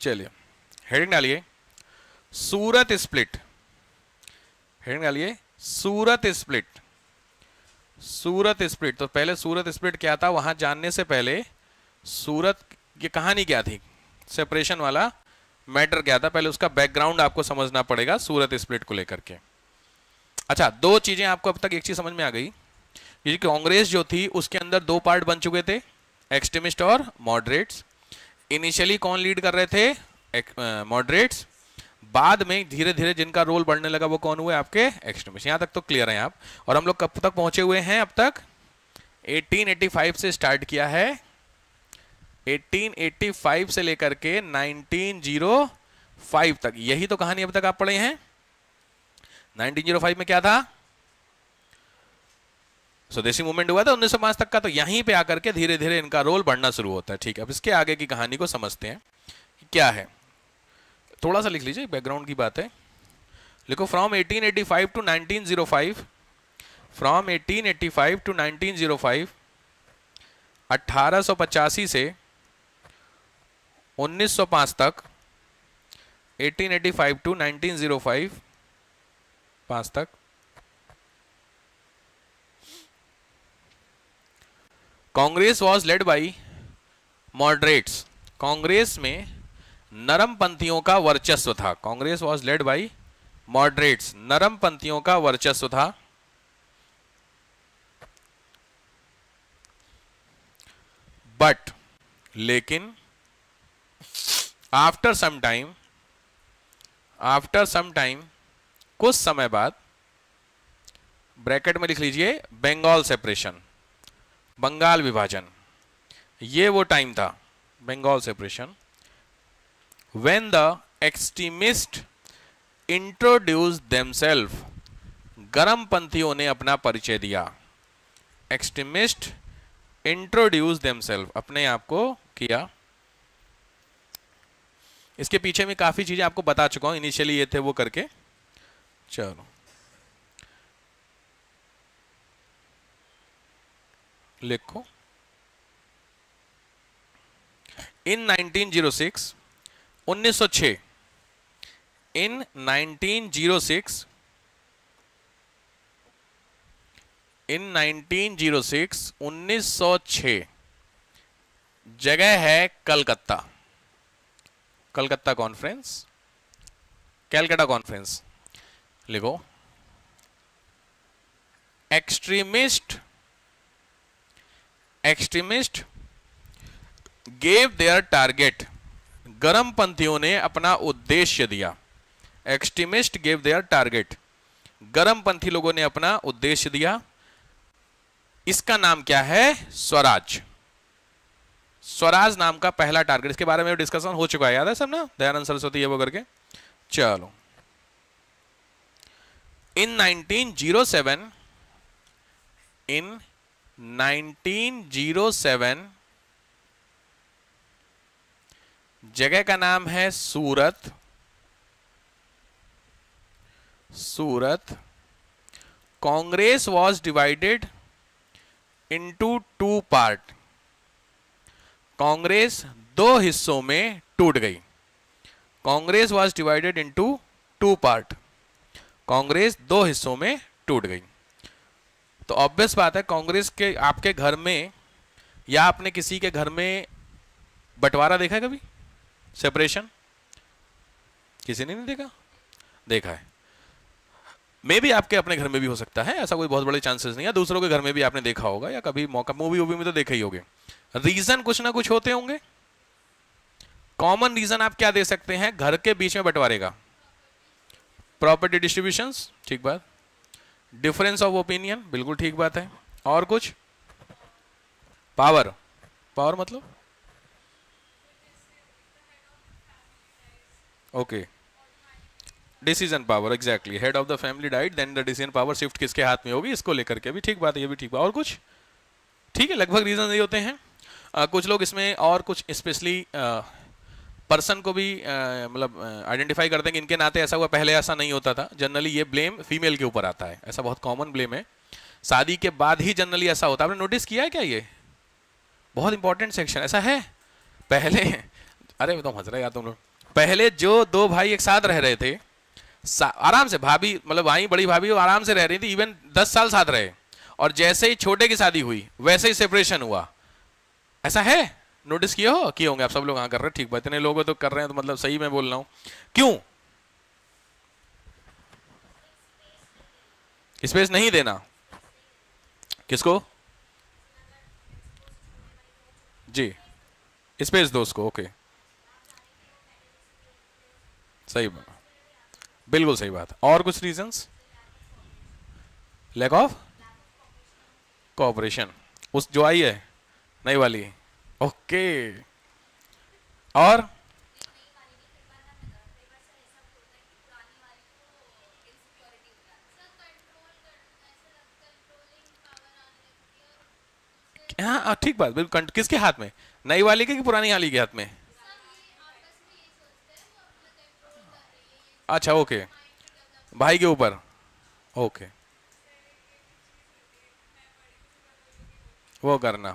चलिए हेडिंग डालिए सूरत split, heading डालिए सूरत स्प्लिट। सूरत स्प्लिट, तो पहले सूरत स्प्लिट क्या था वहां जानने से पहले सूरत की कहानी क्या थी, सेपरेशन वाला मैटर क्या था, पहले उसका बैकग्राउंड आपको समझना पड़ेगा सूरत स्प्लिट को लेकर के। अच्छा, दो चीजें आपको अब तक, एक चीज समझ में आ गई, ये कांग्रेस जो थी उसके अंदर दो पार्ट बन चुके थे, एक्सट्रीमिस्ट और मॉडरेट्स। इनिशियली कौन लीड कर रहे थे, मॉडरेट्स। बाद में धीरे धीरे जिनका रोल बढ़ने लगा वो कौन हुए, आपके एक्सट्रीमिस्ट। यहां तक तो क्लियर है आप। और हम लोग कब तक पहुंचे हुए हैं अब तक, 1885 से स्टार्ट किया है, 1885 से लेकर के 1905 तक, यही तो कहानी अब तक आप पढ़े हैं। 1905 में क्या था, स्वदेशी मूवमेंट हुआ था 1905 तक का, तो यहीं पे आकर के धीरे धीरे इनका रोल बढ़ना शुरू होता है। ठीक है, अब इसके आगे की कहानी को समझते हैं क्या है, थोड़ा सा लिख लीजिए, बैकग्राउंड की बात है। लिखो फ्रॉम 1885 टू 1905, फ्रॉम 1885 टू 1905, 1885 से 1905 तक, 1885 टू 1905 5 तक Congress was led by moderates. Congress में नरम पंथियों का वर्चस्व था, Congress was led by moderates, नरम पंथियों का वर्चस्व था। बट लेकिन आफ्टर सम टाइम कुछ समय बाद, ब्रैकेट में लिख लीजिए बंगाल सेपरेशन, बंगाल विभाजन, ये वो टाइम था, Bengal separation. When the extremist introduce themselves, गरम पंथियों ने अपना परिचय दिया। एक्सट्रीमिस्ट इंट्रोड्यूस देमसेल्फ, अपने आप को किया। इसके पीछे में काफी चीजें आपको बता चुका हूं, इनिशियली ये थे वो करके। चलो लिखो, इन 1906, 1906, इन 1906, इन 1906, 1906, जगह है कलकत्ता, कलकत्ता कॉन्फ्रेंस, कैलकाटा कॉन्फ्रेंस। लिखो एक्सट्रीमिस्ट गेव देयर टारगेट, गरम पंथियों ने अपना उद्देश्य दिया। एक्सट्रीमिस्ट गेव देयर टारगेट, गरम पंथी लोगों ने अपना उद्देश्य दिया। इसका नाम क्या है, स्वराज। स्वराज नाम का पहला टारगेट, इसके बारे में डिस्कशन हो चुका है, याद है सब ना, दयानंद सरस्वती ये वो करके। चलो, इन 1907, इन 1907, जगह का नाम है Surat, Surat. Congress was divided into 2 part, Congress 2 हिस्सों में टूट गई। Congress was divided into 2 part, Congress 2 हिस्सों में टूट गई। तो ऑब्वियस बात है, कांग्रेस के आपके घर में या आपने किसी के घर में बंटवारा देखा है कभी, सेपरेशन? किसी ने नहीं देखा? देखा है। मे भी आपके अपने घर में भी हो सकता है, ऐसा कोई बहुत बड़े चांसेस नहीं है, दूसरों के घर में भी आपने देखा होगा, या कभी मौका मूवी में तो देखा ही होगे। रीजन कुछ ना कुछ होते होंगे। कॉमन रीजन आप क्या दे सकते हैं घर के बीच में बंटवारे का? प्रॉपर्टी डिस्ट्रीब्यूशंस, ठीक बात। डिफरेंस ऑफ ओपिनियन, बिल्कुल ठीक बात है। और कुछ? पावर, पावर मतलब okay, decision power, exactly. Head of the family died, then the decision power shift किसके हाथ में होगी, इसको लेकर के भी ठीक बात है, ये भी ठीक बात। और कुछ? ठीक है, लगभग रीजन ये होते हैं। कुछ लोग इसमें और कुछ स्पेशली पर्सन को भी मतलब आइडेंटिफाई करते हैं कि इनके नाते ऐसा हुआ, पहले ऐसा नहीं होता था। जनरली ये ब्लेम फीमेल के ऊपर आता है, ऐसा बहुत कॉमन ब्लेम है। शादी के बाद ही जनरली ऐसा होता है। आपने नोटिस किया है क्या? ये बहुत इंपॉर्टेंट सेक्शन ऐसा है। पहले अरे तो हंस रहे यार तुम लोग। पहले जो दो भाई एक साथ रह रहे थे, आराम से, भाभी मतलब भाई बड़ी भाभी आराम से रह रही थी, इवन 10 साल साथ रहे, और जैसे ही छोटे की शादी हुई वैसे ही सेपरेशन हुआ। ऐसा है? नोटिस किए होंगे आप सब लोग। हाँ कर रहे हैं, ठीक बात, इतने लोग तो कर रहे हैं तो मतलब सही मैं बोल रहा हूं। क्यों? स्पेस नहीं देना किसको? जी, स्पेस दो उसको। ओके, सही बात, बिल्कुल सही बात। और कुछ रीजंस? लैक ऑफ कोऑपरेशन, उस जो आई है नई वाली। ओके, और हाँ ठीक बात, बिल्कुल। किसके हाथ में? नई वाली के कि पुरानी वाली के हाथ में? अच्छा ओके, भाई के ऊपर। ओके, वो करना।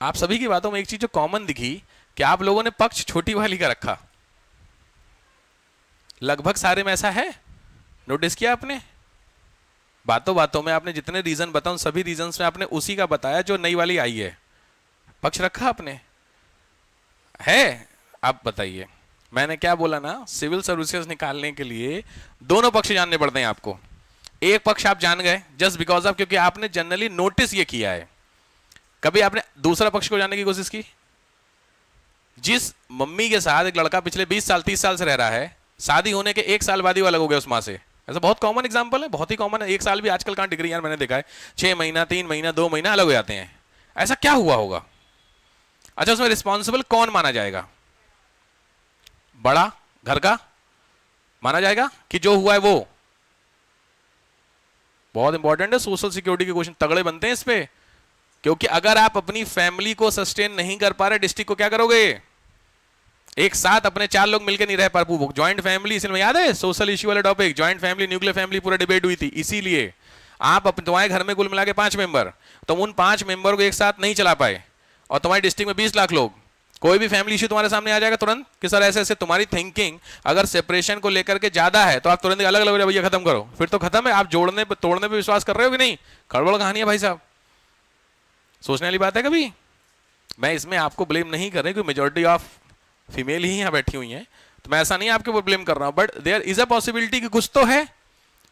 आप सभी की बातों में एक चीज जो कॉमन दिखी कि आप लोगों ने पक्ष छोटी वाली का रखा। लगभग सारे में ऐसा है, नोटिस किया आपने? बातों बातों में आपने जितने रीजन बताओ, सभी रीजंस में आपने उसी का बताया जो नई वाली आई है। पक्ष रखा आपने है? आप बताइए, मैंने क्या बोला ना, सिविल सर्विसेज निकालने के लिए दोनों पक्ष जानने पड़ते हैं आपको। एक पक्ष आप जान गए जस्ट बिकॉज ऑफ, क्योंकि आपने जनरली नोटिस ये किया है। कभी आपने दूसरा पक्ष को जानने की कोशिश की? जिस मम्मी के साथ एक लड़का पिछले 20 साल 30 साल से रह रहा है, शादी होने के 1 साल बाद ही वो अलग हो गया उस माँ से। ऐसा बहुत कॉमन एग्जांपल है, बहुत ही कॉमन है। 1 साल भी आजकल कहां टिक रही यार, मैंने देखा है 6 महीना 3 महीना 2 महीना अलग हो जाते हैं। ऐसा क्या हुआ होगा? अच्छा, उसमें रिस्पॉन्सिबल कौन माना जाएगा? बड़ा घर का माना जाएगा कि जो हुआ है वो? बहुत इंपॉर्टेंट है, सोशल सिक्योरिटी के क्वेश्चन तगड़े बनते हैं इस पे। क्योंकि अगर आप अपनी फैमिली को सस्टेन नहीं कर पा रहे, डिस्ट्रिक्ट को क्या करोगे? एक साथ अपने 4 लोग मिलकर नहीं रह पा रहे, ज्वाइंट फैमिली, इसलिए याद है सोशल इश्यू वाला topic, joint family nuclear family पूरा डिबेट हुई थी। इसीलिए आप तुम्हारे घर में कुल मिला के 5 मेंबर, तुम उन 5 मेंबर को एक साथ नहीं चला पाए, और तुम्हारी डिस्ट्रिक्ट में 20 लाख लोग, कोई भी फैमिली इश्यू तुम्हारे सामने आ जाएगा तुरंत कि सर ऐसे ऐसे। तुम्हारी थिंकिंग अगर सेपरेशन को लेकर के ज्यादा है तो आप तुरंत अलग अलग भैया खत्म करो, फिर तो खत्म है। आप जोड़ने पे तोड़ने पे विश्वास कर रहे हो कि नहीं? गड़बड़ कहानी है भाई साहब, सोचने वाली बात है। कभी मैं इसमें आपको ब्लेम नहीं कर रहा, क्योंकि मेजोरिटी ऑफ फीमेल ही यहाँ बैठी हुई हैं, तो मैं ऐसा नहीं आपके ऊपर ब्लेम कर रहा हूं, but there is a possibility कि कुछ तो है।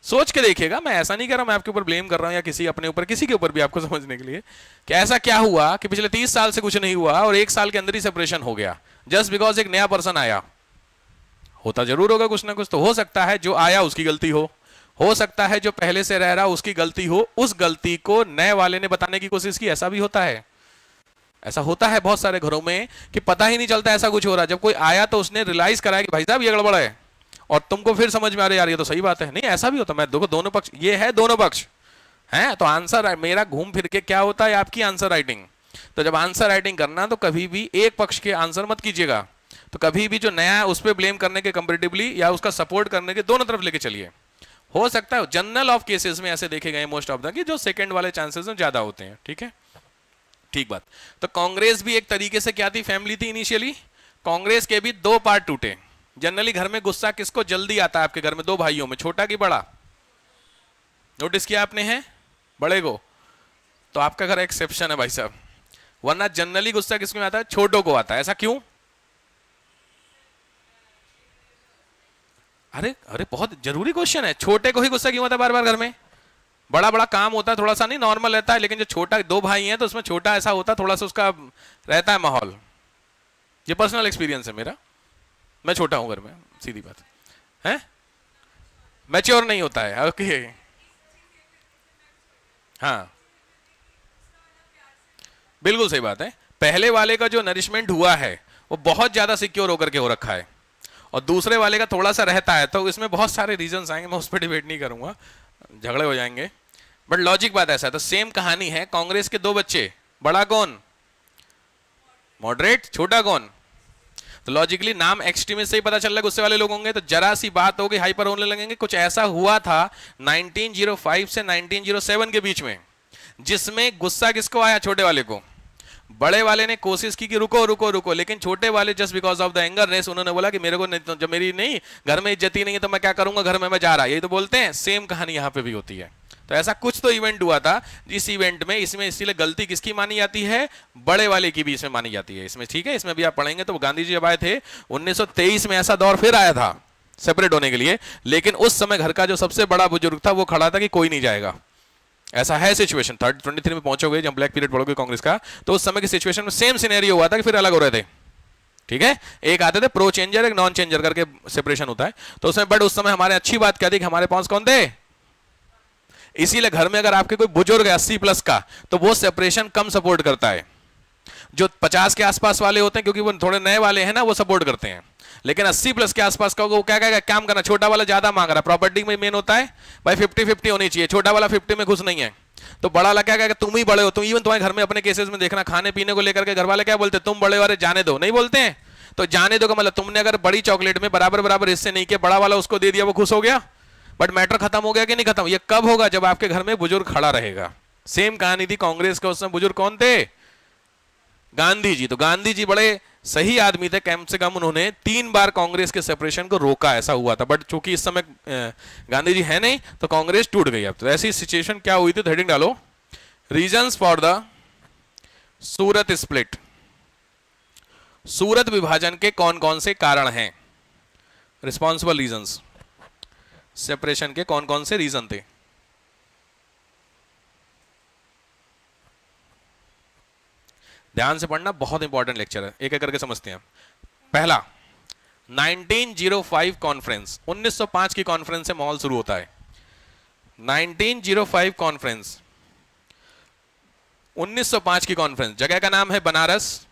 सोच के देखिएगा, मैं ऐसा नहीं कर रहा मैं आपके ऊपर ब्लेम कर रहा हूं या किसी अपने ऊपर, किसी के ऊपर भी, आपको समझने के लिए कि ऐसा क्या हुआ कि पिछले 30 साल से कुछ नहीं हुआ और 1 साल के अंदर ही सेपरेशन हो गया, जस्ट बिकॉज एक नया पर्सन आया। होता जरूर होगा कुछ ना कुछ, तो हो सकता है जो आया उसकी गलती हो सकता है जो पहले से रह रहा उसकी गलती हो, उस गलती को नए वाले ने बताने की कोशिश की। ऐसा भी होता है, ऐसा होता है बहुत सारे घरों में कि पता ही नहीं चलता ऐसा कुछ हो रहा। जब कोई आया तो उसने रियलाइज कराया कि भाई साहब ये गड़बड़ है, और तुमको फिर समझ में आ रही यार ये तो सही बात है। नहीं, ऐसा भी होता। मैं देखो दोनों पक्ष, ये है दोनों पक्ष हैं, तो आंसर मेरा घूम फिर के क्या होता है, आपकी आंसर राइटिंग। तो जब आंसर राइटिंग करना तो कभी भी एक पक्ष के आंसर मत कीजिएगा, तो कभी भी जो नया है उस पर ब्लेम करने के कंपेरेटिवली या उसका सपोर्ट करने के दोनों तरफ लेके चलिए। हो सकता है जनरल ऑफ केसेस में ऐसे देखे गए मोस्ट ऑफ द कि जो सेकंड वाले चांसेस में ज्यादा होते हैं। ठीक है, ठीक बात। तो कांग्रेस भी एक तरीके से क्या थी, फैमिली थी इनिशियली। कांग्रेस के भी 2 पार्ट टूटे। जनरली घर में गुस्सा किसको जल्दी आता है आपके घर में? 2 भाइयों में, छोटा कि बड़ा? नोटिस किया आपने? है बड़े को, तो आपका घर एक्सेप्शन है भाई साहब, वरना जनरली गुस्सा किसको आता है? छोटों को आता है। ऐसा क्यों? अरे अरे बहुत जरूरी क्वेश्चन है। छोटे को ही गुस्सा क्यों आता है बार बार घर में? बड़ा बड़ा काम होता है, थोड़ा सा नहीं नॉर्मल रहता है, लेकिन जो छोटा 2 भाई हैं तो उसमें छोटा ऐसा होता है, थोड़ा सा उसका रहता है माहौल। ये पर्सनल एक्सपीरियंस है मेरा, मैं छोटा हूं घर में, सीधी बात है। मैच्योर नहीं होता है। ओके, हाँ बिल्कुल सही बात है। पहले वाले का जो नरिशमेंट हुआ है वो बहुत ज्यादा सिक्योर होकर के हो रखा है, और दूसरे वाले का थोड़ा सा रहता है। तो इसमें बहुत सारे रीजंस आएंगे, मैं उस पर डिबेट नहीं करूंगा, झगड़े हो जाएंगे, बट लॉजिक बात ऐसा है। तो सेम कहानी है, कांग्रेस के 2 बच्चे, बड़ा कौन? मॉडरेट, छोटा कौन? तो लॉजिकली नाम एक्सट्रीमिस्ट से ही पता चल रहा है गुस्से वाले लोग होंगे, तो जरा सी बात होगी हाइपर होने लगेंगे। कुछ ऐसा हुआ था 1905 से 1907 के बीच में, जिसमें गुस्सा किसको आया? छोटे वाले को। बड़े वाले ने कोशिश की कि रुको रुको रुको, लेकिन छोटे वाले just because of the angerness उन्होंने बोला कि मेरे को नहीं, तो जब मेरी नहीं घर में इज्जत ही नहीं है तो मैं क्या करूंगा, घर में मैं जा रहा, यही तो बोलते हैं। सेम कहानी यहां पे भी होती है। तो ऐसा कुछ तो इवेंट हुआ था जिस इवेंट में इसमें इसीलिए गलती किसकी मानी जाती है, बड़े वाले की भी इसमें मानी जाती है इसमें, ठीक है। इसमें भी आप पढ़ेंगे। तो गांधी जी जब आए थे 1923 में, ऐसा दौर फिर आया था सेपरेट होने के लिए, लेकिन उस समय घर का जो सबसे बड़ा बुजुर्ग था वो खड़ा था कि कोई नहीं जाएगा। ऐसा है सिचुएशन। 23 में पहुंचोगे जब ब्लैक पीरियड पढ़ोगे कांग्रेस का, तो उस समय की सिचुएशन में सेम सिनेरियो हुआ था कि फिर अलग हो रहे थे, ठीक है। एक आते थे प्रो चेंजर, एक नॉन चेंजर करके सेपरेशन होता है। तो उसमें बट उस समय हमारे अच्छी बात क्या थी कि हमारे पास कौन थे, इसीलिए घर में अगर आपके कोई बुजुर्ग है 80 प्लस का, तो वो सेपरेशन कम सपोर्ट करता है। जो 50 के आसपास वाले होते हैं, क्योंकि वो थोड़े नए वाले हैं ना, वो सपोर्ट करते हैं। लेकिन 80 प्लस के आसपास का वो क्या कहेगा, काम करना, छोटा वाला ज्यादा मांग रहा है। प्रॉपर्टी में मेन होता है भाई 50-50 होनी चाहिए, छोटा वाला 50 में खुश नहीं है। तो बड़ा वाला क्या कहेगा, तुम ही बड़े हो। तुम इवन तुम्हारे घर में अपने केसेस में देखना, खाने पीने को लेकर के घर वाले क्या बोलते, तुम बड़े वाले जाने दो, नहीं बोलते हैं। तो जाने दो का मतलब तुमने अगर बड़ी चॉकलेट में बराबर बराबर हिस्से नहीं किए, बड़ा वाला उसको दे दिया, वो खुश हो गया। बट मैटर खत्म हो गया कि नहीं खत्म? ये कब होगा, जब आपके घर में बुजुर्ग खड़ा रहेगा। सेम कहानी थी कांग्रेस के, उसमें बुजुर्ग कौन थे, गांधी जी। तो गांधी जी बड़े सही आदमी थे, कम से कम उन्होंने 3 बार कांग्रेस के सेपरेशन को रोका, ऐसा हुआ था। बट चूंकि इस समय गांधी जी है नहीं, तो कांग्रेस टूट गई। अब तो ऐसी सिचुएशन क्या हुई थी, तो हेडिंग डालो, reasons for the Surat split. Surat विभाजन के कौन कौन से कारण हैं, रिस्पॉन्सिबल रीजंस, सेपरेशन के कौन कौन से रीजन थे। ध्यान से पढ़ना, बहुत इंपॉर्टेंट लेक्चर है, एक एक करके समझते हैं। पहला 1905 कॉन्फ्रेंस, 1905 की कॉन्फ्रेंस से माहौल शुरू होता है। 1905 कॉन्फ्रेंस, 1905 की कॉन्फ्रेंस, जगह का नाम है बनारस,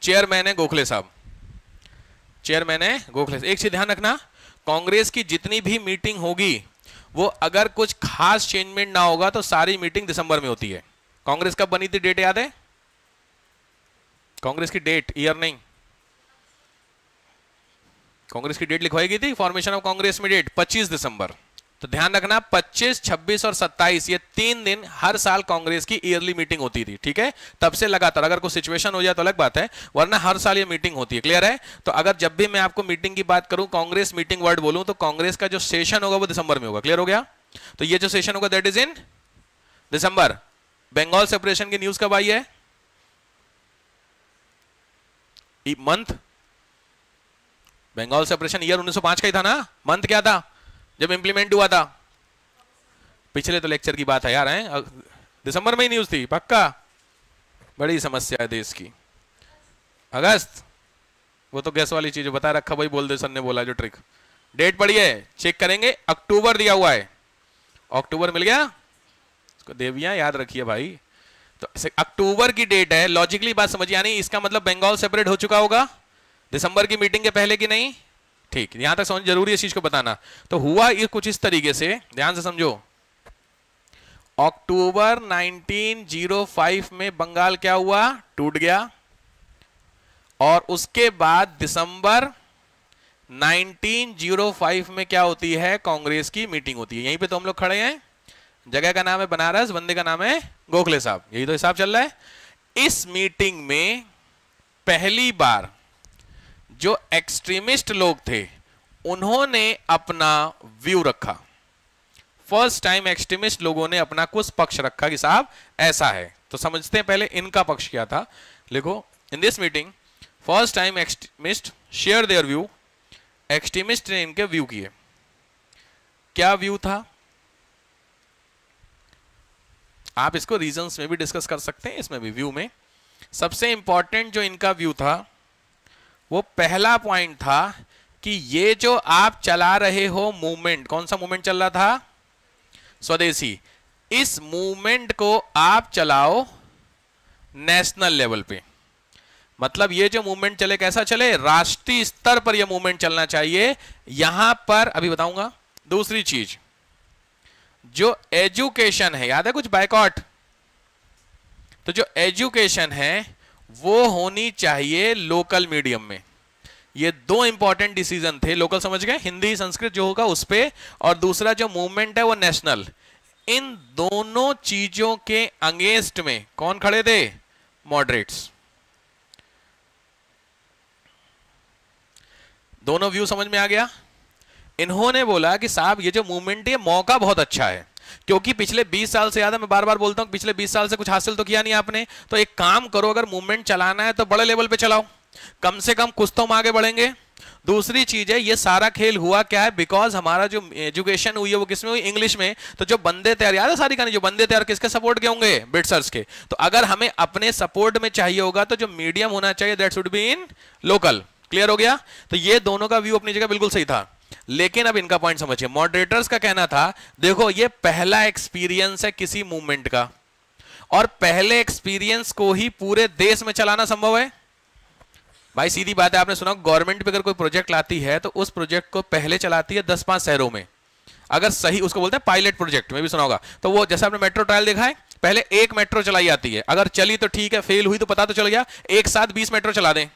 चेयरमैन है गोखले साहब, चेयरमैन है गोखले। एक चीज ध्यान रखना, कांग्रेस की जितनी भी मीटिंग होगी, वो अगर कुछ खास चेंजमेंट ना होगा तो सारी मीटिंग दिसंबर में होती है। कांग्रेस कब बनी थी, डेट याद है? कांग्रेस की डेट, ईयर नहीं, कांग्रेस की डेट लिखवाई गई थी फॉर्मेशन ऑफ कांग्रेस में, डेट 25 दिसंबर। तो ध्यान रखना 25, 26 और 27 ये 3 दिन हर साल कांग्रेस की ईयरली मीटिंग होती थी, ठीक है। तब से लगातार, अगर कोई सिचुएशन हो जाए तो अलग बात है, वरना हर साल ये मीटिंग होती है। क्लियर है? तो अगर जब भी मैं आपको मीटिंग की बात करूं, कांग्रेस मीटिंग वर्ड बोलूं, तो कांग्रेस का जो सेशन होगा वो दिसंबर में होगा। क्लियर हो गया? तो ये जो सेशन होगा that is in December. Bengal separation की न्यूज कब आई है, मंथ? बंगाल सेपरेशन ईयर 1905 का ही था ना, मंथ क्या था जब इंप्लीमेंट हुआ था? पिछले तो लेक्चर की बात है यार, हैं दिसंबर में ही न्यूज थी, पक्का? बड़ी समस्या है देश की। अगस्त, वो तो गैस वाली चीज बता रखा भाई, बोल दे सर ने बोला जो ट्रिक। डेट पड़ी है, चेक करेंगे, अक्टूबर दिया हुआ है, अक्टूबर मिल गया, इसको देवियां याद रखिए भाई। तो अक्टूबर की डेट है, लॉजिकली बात समझिए, यानी इसका मतलब बंगाल सेपरेट हो चुका होगा दिसंबर की मीटिंग के पहले कि नहीं? ठीक, यहां तक समझ, जरूरी है इस चीज को बताना। तो हुआ ये कुछ इस तरीके से, ध्यान से समझो। अक्टूबर 1905 में बंगाल क्या हुआ, टूट गया। और उसके बाद दिसंबर 1905 में क्या होती है, कांग्रेस की मीटिंग होती है। यहीं पे तो हम लोग खड़े हैं, जगह का नाम है बनारस, बंदे का नाम है गोखले साहब, यही तो हिसाब चल रहा है। इस मीटिंग में पहली बार जो एक्सट्रीमिस्ट लोग थे उन्होंने अपना व्यू रखा। फर्स्ट टाइम एक्सट्रीमिस्ट लोगों ने अपना कुछ पक्ष रखा कि साहब ऐसा है। तो समझते हैं पहले इनका पक्ष क्या था। लिखो, in this meeting first time extremist share their view. Extremist ने इनके व्यू किए। क्या व्यू था, आप इसको रीजंस में भी डिस्कस कर सकते हैं, इसमें भी व्यू में सबसे इंपॉर्टेंट जो इनका व्यू था, वो पहला पॉइंट था कि ये जो आप चला रहे हो मूवमेंट, कौन सा मूवमेंट चल रहा था, स्वदेशी, इस मूवमेंट को आप चलाओ नेशनल लेवल पे। मतलब ये जो मूवमेंट चले, कैसा चले, राष्ट्रीय स्तर पर यह मूवमेंट चलना चाहिए। यहां पर अभी बताऊंगा। दूसरी चीज, जो एजुकेशन है, याद है कुछ बायकॉट, तो जो एजुकेशन है वो होनी चाहिए लोकल मीडियम में। ये 2 इंपॉर्टेंट डिसीजन थे। लोकल समझ गए, हिंदी संस्कृत जो होगा उस पे, और दूसरा जो मूवमेंट है वो नेशनल। इन दोनों चीजों के अगेंस्ट में कौन खड़े थे, मॉडरेट्स। दोनों व्यू समझ में आ गया। इन्होंने बोला कि साहब ये जो मूवमेंट है मौका बहुत अच्छा है, क्योंकि पिछले 20 साल से ज्यादा, मैं बार बार बोलता हूं पिछले 20 साल से कुछ हासिल तो किया नहीं आपने, तो एक काम करो, अगर मूवमेंट चलाना है तो बड़े लेवल पे चलाओ, कम से कम कुछ तो हम आगे बढ़ेंगे। दूसरी चीज है, ये सारा खेल हुआ क्या है, बिकॉज हमारा जो एजुकेशन हुई है वो किसमें हुई, इंग्लिश में। तो जो बंदे तैयार, याद है सारी कहानी, जो बंदे तैयार किसके सपोर्ट के होंगे, बिटसर्स के। तो अगर हमें अपने सपोर्ट में चाहिए होगा तो जो मीडियम होना चाहिए that should be in local. Clear हो गया। तो ये दोनों का व्यू अपनी जगह बिल्कुल सही था, लेकिन अब इनका पॉइंट समझिए। मॉडरेटर्स का कहना था देखो ये पहला एक्सपीरियंस है किसी मूवमेंट का, और पहले एक्सपीरियंस को ही पूरे देश में चलाना संभव है। भाई सीधी बात है, आपने सुना गवर्नमेंट भी अगर कोई प्रोजेक्ट लाती है तो उस प्रोजेक्ट को पहले चलाती है 10-5 शहरों में, अगर सही, उसको बोलते हैं पायलट प्रोजेक्ट, में भी सुना होगा। तो वो जैसे आपने मेट्रो ट्रायल देखा है, पहले एक मेट्रो चलाई जाती है, अगर चली तो ठीक है, फेल हुई तो पता तो चल गया, एक साथ 20 मेट्रो चला दें।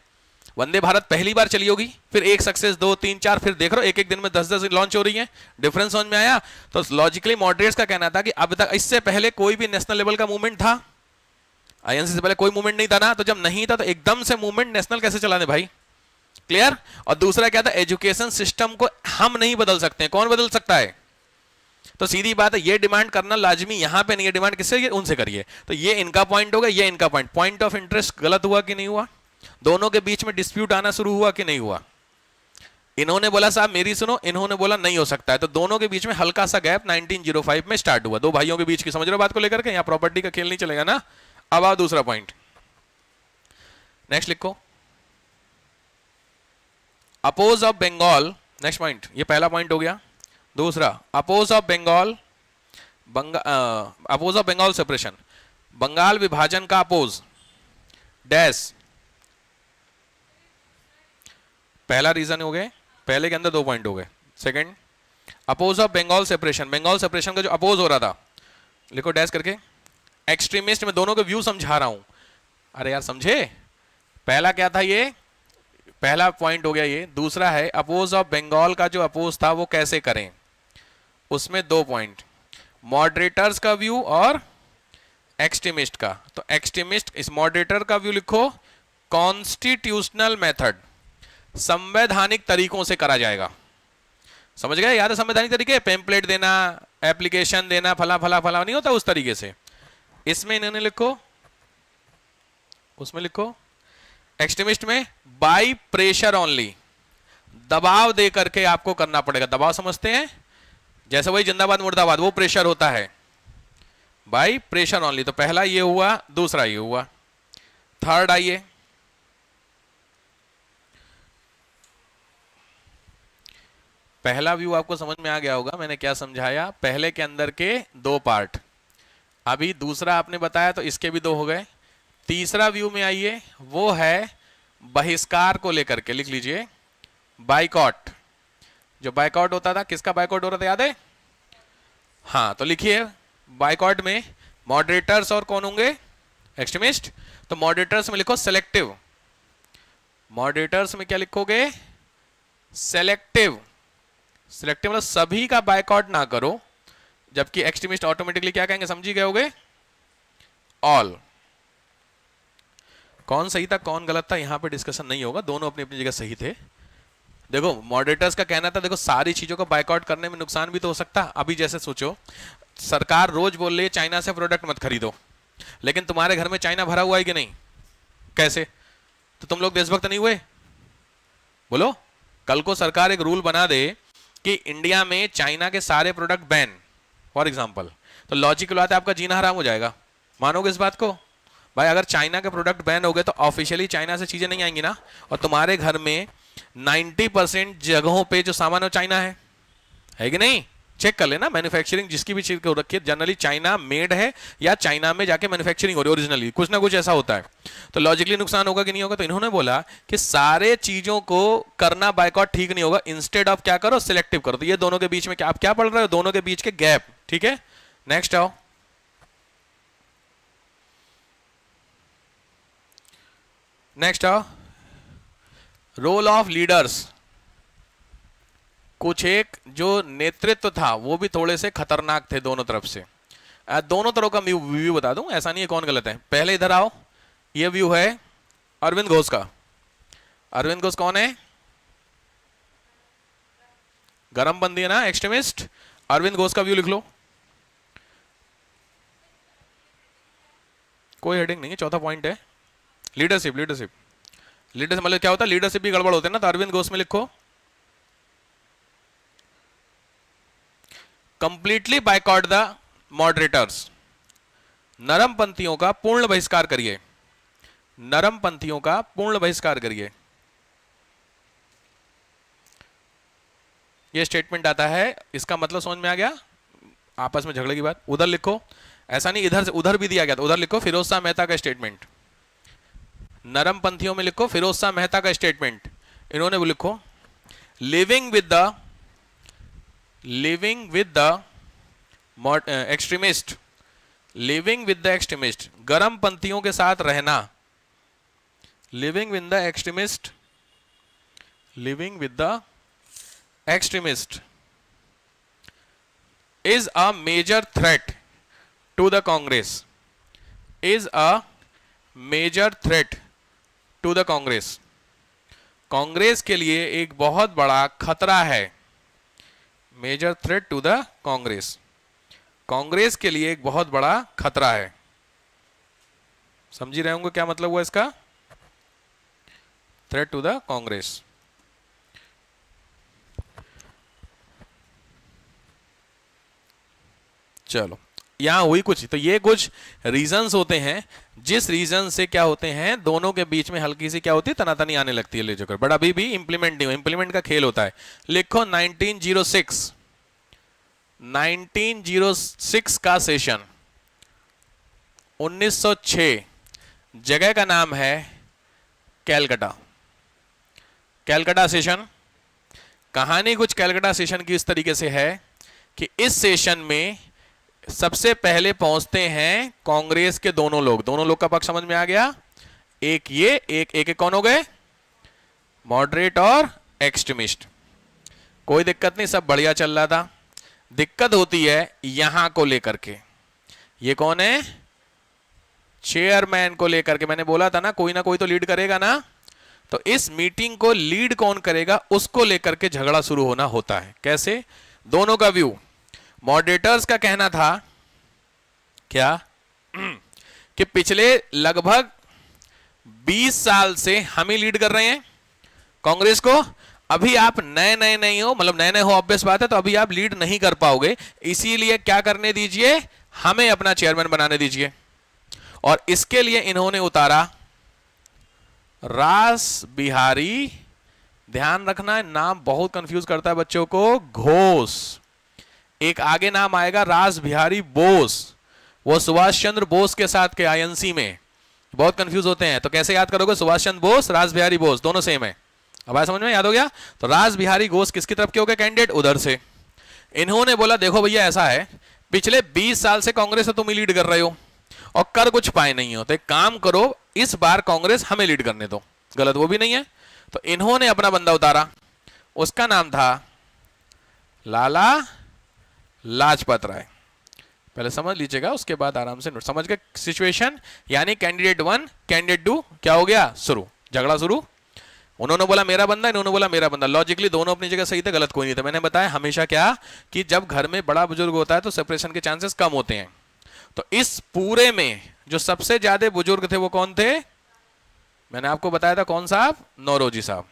वंदे भारत पहली बार चली होगी, फिर एक सक्सेस, 2, 3, 4, फिर देख रहे हो एक एक दिन में 10-10 लॉन्च हो रही है। डिफरेंस समझ में आया। तो लॉजिकली मॉडरेट्स का कहना था कि अब तक इससे पहले कोई भी नेशनल लेवल का मूवमेंट था, आईएनसी से पहले कोई मूवमेंट नहीं था ना, तो जब नहीं था तो एकदम से मूवमेंट नेशनल कैसे चला दे भाई। क्लियर। और दूसरा क्या था, एजुकेशन सिस्टम को हम नहीं बदल सकते हैं, कौन बदल सकता है। तो सीधी बात है, ये डिमांड करना लाजमी यहां पे नहीं है, डिमांड किससे, उनसे करिए। तो ये इनका पॉइंट होगा, ये इनका पॉइंट। पॉइंट ऑफ इंटरेस्ट गलत हुआ कि नहीं हुआ, दोनों के बीच में डिस्प्यूट आना शुरू हुआ कि नहीं हुआ। इन्होंने बोला साहब मेरी सुनो, इन्होंने बोला नहीं हो सकता है, तो दोनों के बीच में हल्का सा गैप 1905 में स्टार्ट हुआ, दो भाइयों के बीच की। समझ रहे हो बात को लेकर के, यहां प्रॉपर्टी का खेल नहीं चलेगा ना। अब आओ दूसरा पॉइंट, नेक्स्ट लिखो, oppose of Bengal. Next point, ये पहला पॉइंट हो गया। दूसरा, oppose of Bengal, oppose of Bengal separation, Bengal विभाजन का अपोज डैश। पहला रीजन हो गए, पहले के अंदर 2 पॉइंट हो गए। Second, oppose of Bengal separation, Bengal separation का जो अपोज हो रहा था, लिखो डैश करके। एक्सट्रीमिस्ट, में दोनों के व्यू समझा रहा हूं, अरे यार समझे। पहला क्या था, ये पहला पॉइंट हो गया ये। दूसरा है अपोज ऑफ बंगाल का जो अपोज था वो कैसे करें, उसमें 2 पॉइंट, मॉडरेटर्स का व्यू और एक्सट्रीमिस्ट का। तो एक्सट्रीमिस्ट, इस मॉडरेटर का व्यू लिखो, कॉन्स्टिट्यूशनल मेथड, संवैधानिक तरीकों से करा जाएगा। समझ गए, याद है संवैधानिक तरीके, पेम्पलेट देना, एप्लीकेशन देना, फला फला फला, नहीं होता उस तरीके से। इसमें इन्होंने लिखो, उसमें लिखो एक्सट्रीमिस्ट में बाय प्रेशर ओनली, दबाव दे करके आपको करना पड़ेगा। दबाव समझते हैं, जैसे वही जिंदाबाद मुर्दाबाद, वो प्रेशर होता है, बाय प्रेशर ओनली। तो पहला ये हुआ, दूसरा ये हुआ। थर्ड आइए, पहला व्यू आपको समझ में आ गया होगा मैंने क्या समझाया, पहले के अंदर के 2 पार्ट। अभी दूसरा आपने बताया तो इसके भी 2 हो गए। तीसरा व्यू में आइए, वो है बहिष्कार को लेकर के, लिख लीजिए बाइकॉट। जो बाइकॉट होता था, किसका बाइकॉट हो रहा था याद है, हाँ, तो लिखिए बाइकॉट में मॉडरेटर्स और कौन होंगे, एक्सट्रीमिस्ट। तो मॉडरेटर्स में लिखो सेलेक्टिव, मॉडरेटर्स में क्या लिखोगे, सेलेक्टिव। सेलेक्टिव मतलब सभी का बाइकआउट ना करो, जबकि एक्सट्रीमिस्ट ऑटोमेटिकली क्या कहेंगे, समझी गए होगे, ऑल। कौन सही था कौन गलत था यहां पे डिस्कशन नहीं होगा, दोनों अपनी अपनी जगह सही थे। देखो मॉडरेटर्स का कहना था देखो सारी चीजों को बाइकआउट करने में नुकसान भी तो हो सकता। अभी जैसे सोचो, सरकार रोज बोल रही है चाइना से प्रोडक्ट मत खरीदो, लेकिन तुम्हारे घर में चाइना भरा हुआ है कि नहीं, कैसे, तो तुम लोग देशभक्त नहीं हुए, बोलो। कल को सरकार एक रूल बना दे कि इंडिया में चाइना के सारे प्रोडक्ट बैन, फॉर एग्जांपल, तो लॉजिकल बात है आपका जीना हराम हो जाएगा। मानोगे इस बात को भाई, अगर चाइना के प्रोडक्ट बैन हो गए तो ऑफिशियली चाइना से चीजें नहीं आएंगी ना, और तुम्हारे घर में 90% जगहों पे जो सामान है चाइना है कि नहीं, चेक कर लेना। मैन्युफैक्चरिंग जिसकी भी चीज को रखिए, जनरली चाइना मेड है या चाइना में जाके मैन्युफैक्चरिंग हो रही है ओरिजिनली, कुछ ना कुछ ऐसा होता है, तो लॉजिकली नुकसान होगा कि नहीं होगा। तो इन्होंने बोला कि सारे चीजों को करना बाइकआउट ठीक नहीं होगा, इंस्टेड ऑफ क्या करो, सिलेक्टिव करो। तो ये दोनों के बीच में क्या, आप क्या पढ़ रहे हो, दोनों के बीच के गैप, ठीक है। नेक्स्ट आओ, नेक्स्ट आओ, रोल ऑफ लीडर्स। कुछ एक जो नेतृत्व था वो भी थोड़े से खतरनाक थे दोनों तरफ से। दोनों तरह का व्यू बता दूं, ऐसा नहीं है कौन गलत है। पहले इधर आओ, ये व्यू है अरविंद घोष का। अरविंद घोष कौन है? गरमपंथी है ना, एक्सट्रीमिस्ट। अरविंद घोष का व्यू लिख लो। कोई हेडिंग नहीं है, चौथा पॉइंट है लीडरशिप। लीडरशिप मतलब क्या होता है? लीडरशिप भी गड़बड़ होते हैं ना, तो अरविंद घोष में लिखो कंप्लीटली बायकॉट द मॉडरेटर्स। नरमपंथियों का पूर्ण बहिष्कार करिए। नरमपंथियों का पूर्ण बहिष्कार करिए। ये स्टेटमेंट आता है, इसका मतलब समझ में आ गया? आपस में झगड़े की बात उधर लिखो, ऐसा नहीं इधर से उधर भी दिया गया, तो उधर लिखो फिरोज शाह मेहता का स्टेटमेंट। नरमपंथियों में लिखो फिरोज शाह मेहता का स्टेटमेंट। इन्होंने वो लिखो living with the extremist. Living with the extremist, गरमपंथियों के साथ रहना। Living with the extremist, living with the extremist is a major threat to the Congress, is a major threat to the Congress। Congress के लिए एक बहुत बड़ा खतरा है। Major threat to the Congress, Congress के लिए एक बहुत बड़ा खतरा है। समझ ही रहे होंगे क्या मतलब हुआ इसका? Threat to the Congress. चलो, यहां हुई कुछ, तो ये कुछ रीजंस होते हैं जिस रीजन से क्या होते हैं, दोनों के बीच में हल्की सी क्या होती है, तनातनी आने लगती है ले जोकर, बट अभी भी इंप्लीमेंट नहीं हुआ। इंप्लीमेंट का खेल होता है। लिखो 1906, 1906 का सेशन, 1906, जगह का नाम है कैलकाटा। कैलकाटा सेशन। कहानी कुछ कैलकाटा सेशन की इस तरीके से है कि इस सेशन में सबसे पहले पहुंचते हैं कांग्रेस के दोनों लोग का पक्ष समझ में आ गया। एक ये एक कौन हो गए? मॉडरेट और एक्सट्रीमिस्ट। कोई दिक्कत नहीं, सब बढ़िया चल रहा था। दिक्कत होती है यहां को लेकर के। ये कौन है? चेयरमैन को लेकर के। मैंने बोला था ना कोई तो लीड करेगा ना, तो इस मीटिंग को लीड कौन करेगा उसको लेकर के झगड़ा शुरू होना होता है। कैसे? दोनों का व्यू। मॉडरेटर्स का कहना था क्या कि पिछले लगभग 20 साल से हम ही लीड कर रहे हैं कांग्रेस को। अभी आप नए नहीं हो, मतलब नए हो ऑब्वियस बात है, तो अभी आप लीड नहीं कर पाओगे। इसीलिए क्या करने दीजिए, हमें अपना चेयरमैन बनाने दीजिए। और इसके लिए इन्होंने उतारा रास बिहारी, ध्यान रखना नाम बहुत कंफ्यूज करता है बच्चों को, घोष। एक आगे नाम आएगा रास बिहारी बोस, वो सुभाष चंद्र बोस के साथ के आईएनसी में, बहुत कंफ्यूज होते हैं। तो कैसे याद करोगे? सुभाष चंद्र बोस, रास बिहारी बोस, दोनों सेम है। अब आया समझ में? याद हो गया? तो रास बिहारी घोष किसकी तरफ के हो गए कैंडिडेट? उधर से। इन्होंने बोला देखो भैया ऐसा है, पिछले 20 साल से कांग्रेस तुम ही लीड कर रहे हो और कर कुछ पाए नहीं हो, तो एक काम करो इस बार कांग्रेस हमें लीड करने दो। गलत वो भी नहीं है। तो इन्होंने अपना बंदा उतारा, उसका नाम था लाला लाजपत राय। पहले समझ लीजिएगा, उसके बाद आराम से समझ के सिचुएशन। यानी कैंडिडेट 1 कैंडिडेट 2 क्या हो गया? शुरू, झगड़ा शुरू। उन्होंने बोला मेरा बंदा, इन्होंने बोला मेरा बंदा। लॉजिकली दोनों अपनी जगह सही थे, गलत कोई नहीं था। मैंने बताया हमेशा क्या कि जब घर में बड़ा बुजुर्ग होता है तो सेपरेशन के चांसेस कम होते हैं। तो इस पूरे में जो सबसे ज्यादा बुजुर्ग थे वो कौन थे? मैंने आपको बताया था कौन साहब? नौरोजी साहब।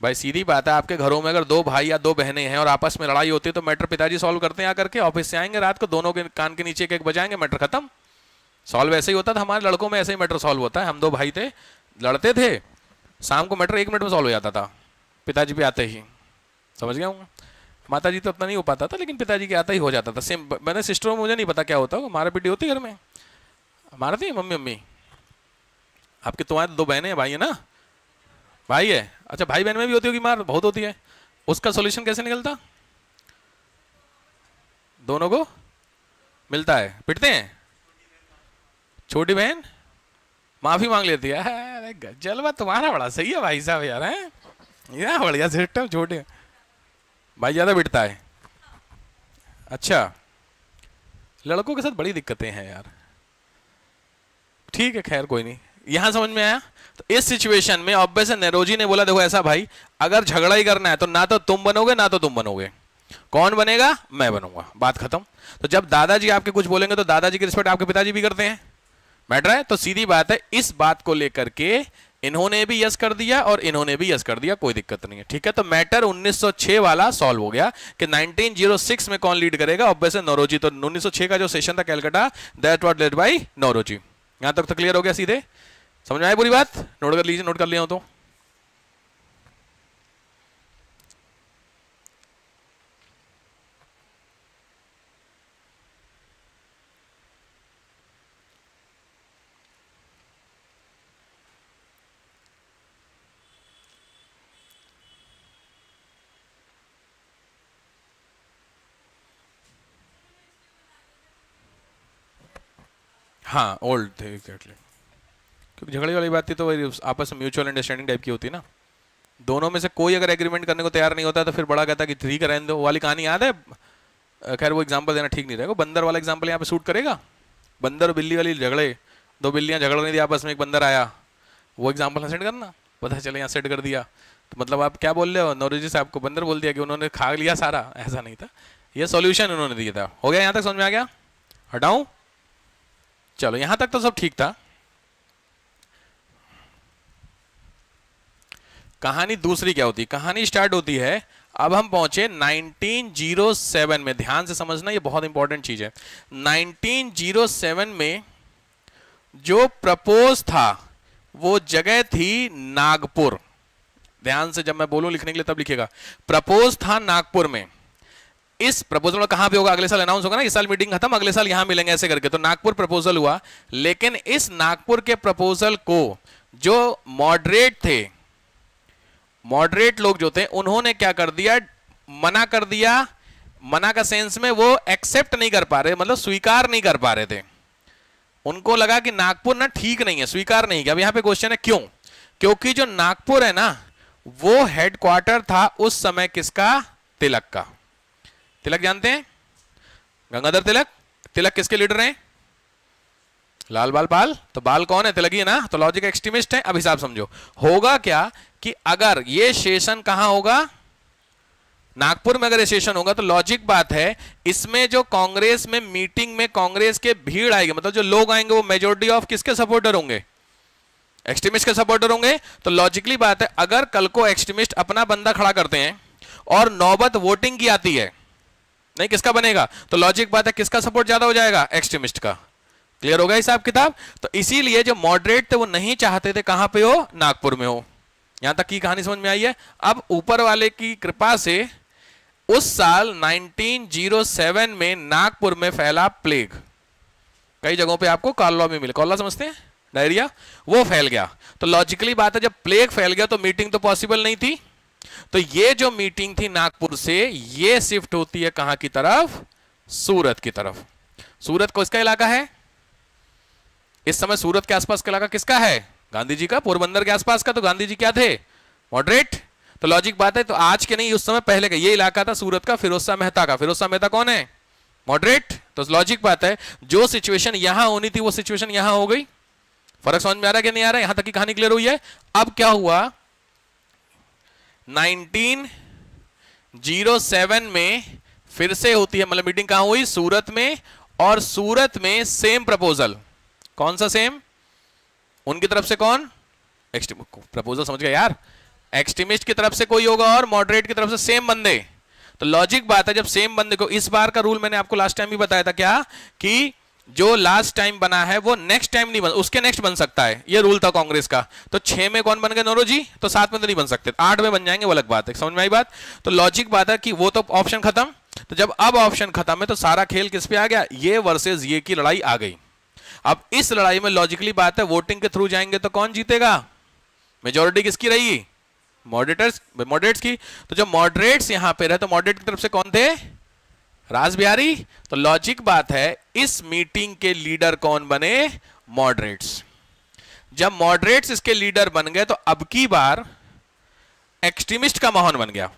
भाई सीधी बात है, आपके घरों में अगर 2 भाई या 2 बहनें हैं और आपस में लड़ाई होती है तो मैटर पिताजी सॉल्व करते हैं आकर के। ऑफिस से आएंगे रात को, दोनों के कान के नीचे एक बजाएंगे, मैटर खत्म। सॉल्व ऐसे ही होता था, हमारे लड़कों में ऐसे ही मैटर सॉल्व होता है। हम 2 भाई थे, लड़ते थे, शाम को मैटर 1 मिनट में सॉल्व हो जाता था पिताजी पे आते ही। समझ गया हूँ? माता जी तो उतना नहीं हो पाता था, लेकिन पिताजी के आता ही हो जाता था। सेम मैंने सिस्टरों में मुझे नहीं पता क्या होता, मारा पीटी होती घर में। हमारा थी मम्मी आपके तुम्हारे 2 बहनें हैं, भाई है ना? भाई है, अच्छा भाई बहन में भी होती होगी मार, बहुत होती है। उसका सॉल्यूशन कैसे निकलता? दोनों को मिलता है, पिटते हैं। छोटी बहन माफी मांग लेती है। अरे जलवा तुम्हारा बड़ा सही है भाई साहब यार, है यार बढ़िया सिस्टम। छोटे भाई ज्यादा पिटता है। अच्छा, लड़कों के साथ बड़ी दिक्कतें हैं यार। ठीक है, खैर कोई नहीं, यहां समझ में आया। तो इस सिचुएशन में ऑब्वियस नेरोजी ने बोला देखो ऐसा भाई, अगर झगड़ा ही करना है तो ना तो तुम बनोगे ना तो तुम बनोगे, कौन बनेगा? मैं बनूंगा, बात खत्म। तो जब दादाजी आपके कुछ बोलेंगे तो दादाजी की रिस्पेक्ट आपके पिताजी भी करते हैं, मैटर है। तो सीधी बात है, इस बात को लेकर के इन्होंने भी यस कर दिया और इन्होंने भी यस कर दिया, कोई दिक्कत नहीं है, ठीक है। तो मैटर 1906 वाला सॉल्व हो गया कि 1906 में कौन लीड करेगा, ऑब्वियसली नौरोजी। तो 1906 का जो सेशन था Calcutta, that was led by Naoroji. यहां तक तो क्लियर हो गया, सीधे समझ में आई पूरी बात? नोट कर लीजिए, नोट कर लिया हो तो। हाँ ओल्ड थे एग्जैक्टली, क्योंकि झगड़े वाली बात थी तो वही आपस में म्यूचुअल अंडरस्टैंडिंग टाइप की होती है ना। दोनों में से कोई अगर एग्रीमेंट करने को तैयार नहीं होता तो फिर बड़ा कहता कि ठीक है रहने दो, वाली कहानी याद है? खैर वो एग्जांपल देना ठीक नहीं रहेगा, बंदर वाला एग्जांपल यहाँ पे सूट करेगा। बंदर और बिल्ली वाली झगड़े, दो बिल्लियां झगड़ रही थी आपस में, एक बंदर आया, वो एग्जांपल सेट करना, पता चले यहाँ सेट कर दिया। तो मतलब आप क्या बोल रहे हो, नौरोजी साहब को बंदर बोल दिया कि उन्होंने खा लिया सारा, ऐसा नहीं था, ये सॉल्यूशन उन्होंने दिया था। हो गया यहाँ तक समझ में आ गया? हटाऊं? चलो यहां तक तो सब ठीक था। कहानी दूसरी क्या होती है? कहानी स्टार्ट होती है, अब हम पहुंचे 1907 में, ध्यान से समझना ये बहुत इंपॉर्टेंट चीज है। 1907 में जो प्रपोज था वो जगह थी नागपुर। ध्यान से, जब मैं बोलूं लिखने के लिए तब लिखिएगा। प्रपोज था नागपुर में। इस प्रपोजल कहां पे होगा? अगले साल अनाउंस होगा ना, इस साल मीटिंग खत्म, अगले साल यहां मिलेंगे ऐसे करके। तो नागपुर प्रपोजल हुआ, लेकिन इस नागपुर के प्रपोजल को जो मॉडरेट थे, मॉडरेट लोग जो थे, उन्होंने क्या कर दिया? मना कर दिया। मना का सेंस में वो एक्सेप्ट नहीं कर पा रहे, मतलब स्वीकार नहीं कर पा रहे थे। उनको लगा कि नागपुर ना ठीक नहीं है, स्वीकार नहीं किया। अब यहां पे क्वेश्चन है क्यों? क्योंकि जो नागपुर है ना, वो हेडक्वार्टर था उस समय किसका? तिलक का। तिलक जानते हैं? गंगाधर तिलक। तिलक किसके लीडर हैं? लाल बाल पाल। तो बाल कौन है? तिलक ही है ना। तो लॉजिक एक्सट्रीमिस्ट है। अब हिसाब समझो, होगा क्या कि अगर ये सेशन कहां होगा? नागपुर में अगर ये सेशन होगा तो लॉजिक बात है, इसमें जो कांग्रेस में मीटिंग में कांग्रेस के भीड़ आएगी, मतलब जो लोग आएंगे वो मेजोरिटी ऑफ किसके सपोर्टर होंगे? एक्सट्रीमिस्ट के सपोर्टर होंगे। तो लॉजिकली बात है, अगर कल को एक्सट्रीमिस्ट अपना बंदा खड़ा करते हैं और नौबत वोटिंग की आती है, नहीं किसका बनेगा? तो लॉजिक बात है किसका सपोर्ट ज्यादा हो जाएगा? एक्सट्रीमिस्ट का। क्लियर होगा हिसाब किताब? तो इसीलिए जो मॉडरेट थे वो नहीं चाहते थे कहां पे हो? नागपुर में हो। यहां तक की कहानी समझ में आई है? अब ऊपर वाले की कृपा से उस साल 1907 में नागपुर में फैला प्लेग। कई जगहों पे आपको कॉलरा में मिले, कॉलरा समझते हैं, डायरिया, वो फैल गया। तो लॉजिकली बात है, जब प्लेग फैल गया तो मीटिंग तो पॉसिबल नहीं थी। तो ये जो मीटिंग थी नागपुर से, ये शिफ्ट होती है कहां की तरफ? सूरत की तरफ। सूरत को इसका इलाका है। इस समय सूरत के आसपास का इलाका किसका है? गांधी जी का। पोरबंदर के आसपास का। तो गांधी जी क्या थे? मॉडरेट। तो लॉजिक बात है, तो आज के नहीं, उस समय पहले का ये इलाका था सूरत का, फिरोज शाह मेहता का। फिरोज शाह मेहता कौन है? मॉडरेट। तो लॉजिक बात है, जो सिचुएशन यहां होनी थी वो सिचुएशन यहां हो गई। फर्क समझ में आ रहा है कि नहीं आ रहा है? यहां तक की कहानी क्लियर हुई है? अब क्या हुआ? 1907 में फिर से होती है, मतलब मीटिंग कहां हुई? सूरत में। और सूरत में सेम प्रपोजल। कौन सा सेम? उनकी तरफ से कौन? प्रपोजल समझ गए यार? एक्सट्रीमिस्ट की तरफ से कोई होगा और मॉडरेट की तरफ से सेम बंदे। तो लॉजिक बात है, जब सेम बंदे को, इस बार का रूल मैंने आपको लास्ट टाइम भी बताया था क्या, कि जो लास्ट टाइम बना है वो नेक्स्ट टाइम नहीं बन, उसके नेक्स्ट बन सकता है, ये रूल था कांग्रेस का। तो 6 में कौन बन गए? नौरोजी। तो 7 में तो नहीं बन सकते, 8 में बन जाएंगे, वो अलग बात है। समझ में आई बात? तो लॉजिक बात है कि वो तो ऑप्शन खत्म। तो जब अब ऑप्शन खत्म है तो सारा खेल किस पे आ गया? ये वर्सेस ये की लड़ाई आ गई। अब इस लड़ाई में लॉजिकली बात है, वोटिंग के थ्रू जाएंगे तो कौन जीतेगा? मेजोरिटी किसकी रहेगी? मॉडरेट्स की। तो जब मॉडरेट्स यहां पे रहे तो मॉडरेट की तरफ से कौन थे? राज बिहारी। तो लॉजिक बात है, इस मीटिंग के लीडर कौन बने? मॉडरेट्स। जब मॉडरेट्स इसके लीडर बन गए तो अब की बार एक्सट्रीमिस्ट का माहौल बन गया।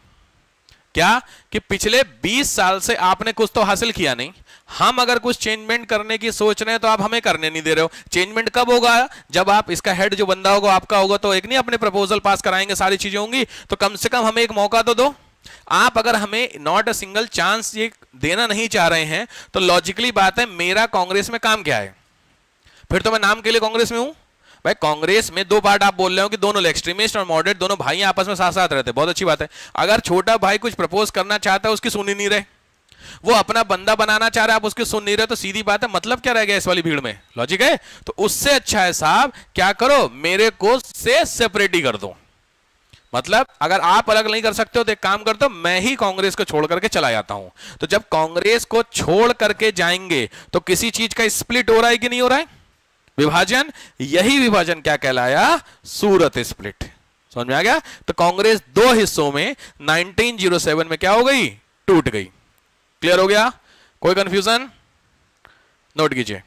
क्या कि पिछले 20 साल से आपने कुछ तो हासिल किया नहीं, हम अगर कुछ चेंजमेंट करने की सोच रहे हैं तो आप हमें करने नहीं दे रहे हो। चेंजमेंट कब होगा? जब आप इसका हेड जो बंदा होगा आपका होगा, तो एक नहीं अपने प्रपोजल पास कराएंगे, सारी चीजें होंगी, तो कम से कम हमें एक मौका तो दो। आप अगर हमें नॉट अ सिंगल चांस ये देना नहीं चाह रहे हैं तो लॉजिकली बात है मेरा कांग्रेस में काम क्या है? फिर तो मैं नाम के लिए कांग्रेस में हूं। भाई कांग्रेस में दो पार्ट आप बोल रहे हो कि दोनों एक्सट्रीमिस्ट और मॉडरेट दोनों भाई आपस में साथ साथ रहते हैं, बहुत अच्छी बात है। अगर छोटा भाई कुछ प्रपोज करना चाहता है उसकी सुन ही नहीं रहे, वो अपना बंदा बनाना चाह रहा है आप उसकी सुन नहीं रहे, तो सीधी बात है मतलब क्या रह गया इस वाली भीड़ में? लॉजिक है। तो उससे अच्छा है साहब क्या करो, मेरे को से सेपरेट ही कर दो। मतलब अगर आप अलग नहीं कर सकते हो तो एक काम कर दो, मैं ही कांग्रेस को छोड़ करके चला जाता हूं। तो जब कांग्रेस को छोड़ करके जाएंगे तो किसी चीज का स्प्लिट हो रहा है कि नहीं हो रहा है? विभाजन। यही विभाजन क्या कहलाया? सूरत स्प्लिट। समझ में आ गया? तो कांग्रेस दो हिस्सों में 1907 में क्या हो गई? टूट गई। क्लियर हो गया? कोई कंफ्यूजन? नोट कीजिए।